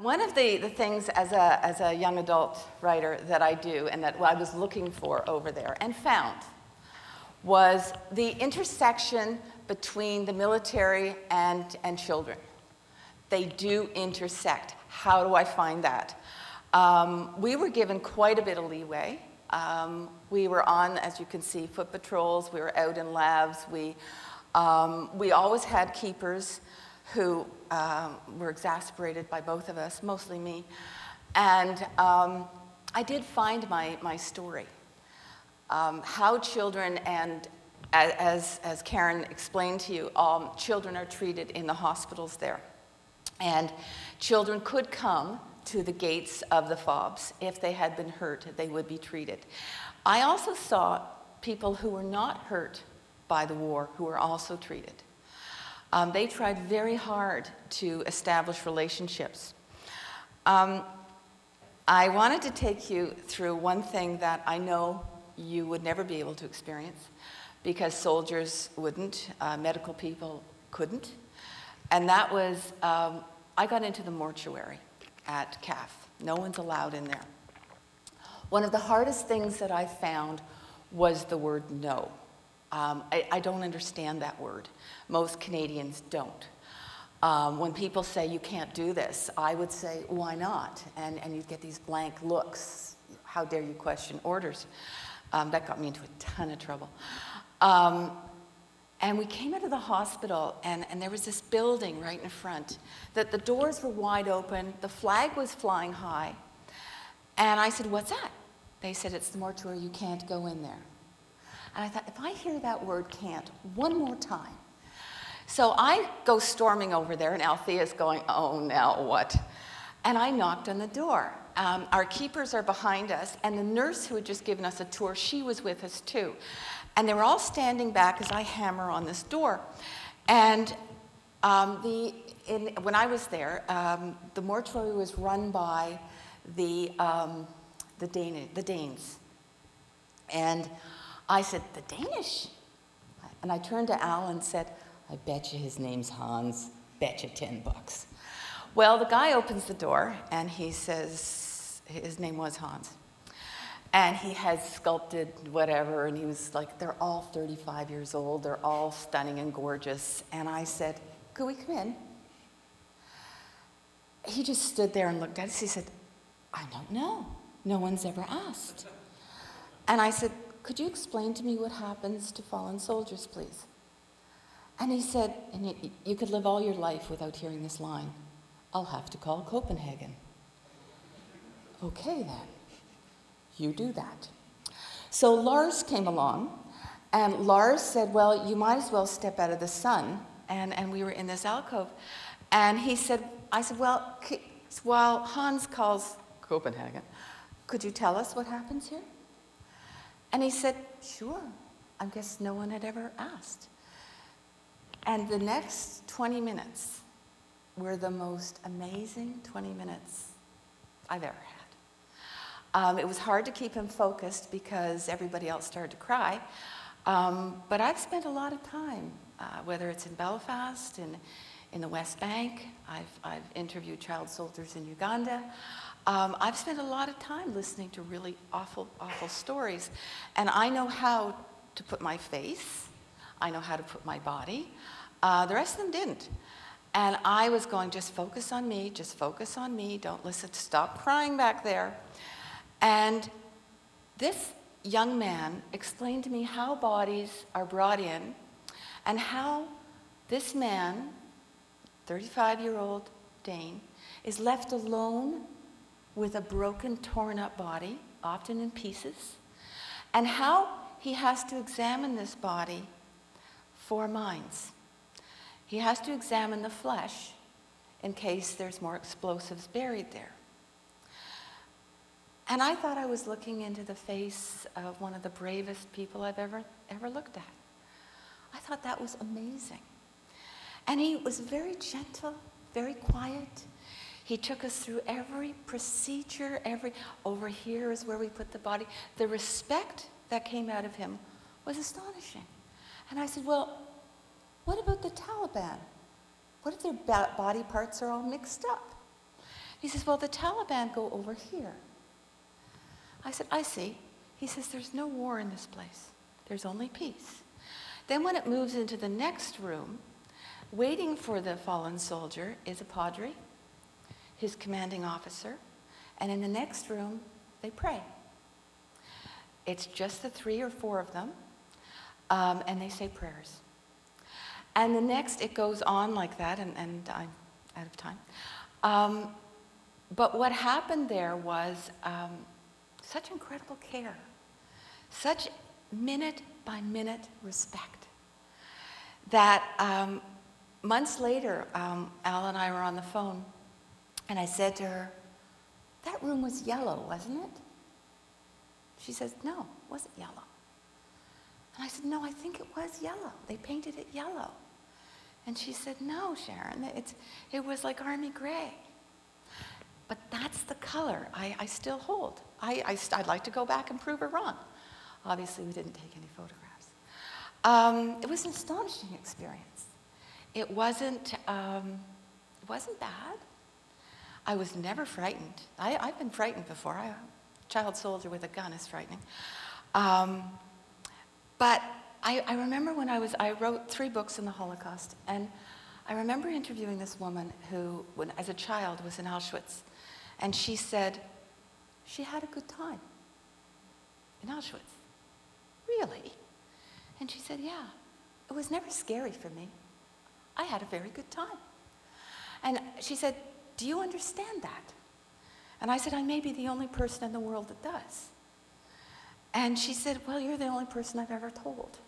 One of the things as a young adult writer that I do and that I was looking for over there and found was the intersection between the military and children. They do intersect. How do I find that? We were given quite a bit of leeway. We were on, as you can see, foot patrols. We were out in labs. We always had keepers who were exasperated by both of us, mostly me. And I did find my story. How children, and as Karen explained to you, children are treated in the hospitals there. And children could come to the gates of the FOBs. If they had been hurt, they would be treated. I also saw people who were not hurt by the war who were also treated. They tried very hard to establish relationships. I wanted to take you through one thing that I know you would never be able to experience because soldiers wouldn't, medical people couldn't. And that was, I got into the mortuary at CAF. No one's allowed in there. One of the hardest things that I found was the word no. I don't understand that word. Most Canadians don't. When people say you can't do this, I would say, why not? And you'd get these blank looks. How dare you question orders? That got me into a ton of trouble. And we came into the hospital, and there was this building right in front. The doors were wide open. The flag was flying high. And I said, what's that? They said, it's the mortuary. You can't go in there. And I thought, if I hear that word can't one more time. So I go storming over there, and Althea's going, oh, now what? And I knocked on the door. Our keepers are behind us, and the nurse who had just given us a tour, she was with us too. And they were all standing back as I hammer on this door. And when I was there, the mortuary was run by the Danes. And I said, the Danish? And I turned to Al and said, I bet you his name's Hans. Bet you $10. Well, the guy opens the door, and he says, his name was Hans. And he has sculpted whatever, and he was like, they're all 35 years old. They're all stunning and gorgeous. And I said, could we come in? He just stood there and looked at us. He said, I don't know. No one's ever asked. And I said, could you explain to me what happens to fallen soldiers, please? And he said, and you could live all your life without hearing this line. I'll have to call Copenhagen. Okay, then. You do that. So Lars came along, and Lars said, well, you might as well step out of the sun. And we were in this alcove. And he said, I said, well, while Hans calls Copenhagen, could you tell us what happens here? And he said, sure. I guess no one had ever asked. And the next 20 minutes were the most amazing 20 minutes I've ever had. It was hard to keep him focused because everybody else started to cry. But I've spent a lot of time, whether it's in Belfast, in the West Bank. I've interviewed child soldiers in Uganda. I've spent a lot of time listening to really awful, awful stories. And I know how to put my face. I know how to put my body. The rest of them didn't. And I was going, just focus on me, don't listen, stop crying back there. And this young man explained to me how bodies are brought in and how this man, 35-year-old Dane, is left alone with a broken, torn-up body, often in pieces, and how he has to examine this body for mines. He has to examine the flesh in case there's more explosives buried there. And I thought I was looking into the face of one of the bravest people I've ever looked at. I thought that was amazing. And he was very gentle, very quiet. He took us through every procedure, over here is where we put the body. The respect that came out of him was astonishing. And I said, well, what about the Taliban? What if their body parts are all mixed up? He says, well, the Taliban go over here. I said, I see. He says, there's no war in this place. There's only peace. Then when it moves into the next room, waiting for the fallen soldier is a padre, his commanding officer, and in the next room, they pray. It's just the 3 or 4 of them, and they say prayers. And the next, it goes on like that, and I'm out of time. But what happened there was such incredible care, such minute-by-minute respect, that months later, Al and I were on the phone, and I said to her, that room was yellow, wasn't it? She says, no, it wasn't yellow. And I said, no, I think it was yellow. They painted it yellow. And she said, no, Sharon, it was like army gray. But that's the color I still hold. I'd like to go back and prove her wrong. Obviously, we didn't take any photographs. It was an astonishing experience. It wasn't bad. I was never frightened. I've been frightened before. A child soldier with a gun is frightening. But I remember when I wrote 3 books in the Holocaust, and I remember interviewing this woman who, as a child, was in Auschwitz, and she said she had a good time in Auschwitz. Really? And she said, yeah, it was never scary for me. I had a very good time. And she said, do you understand that? And I said, I may be the only person in the world that does. And she said, well, you're the only person I've ever told.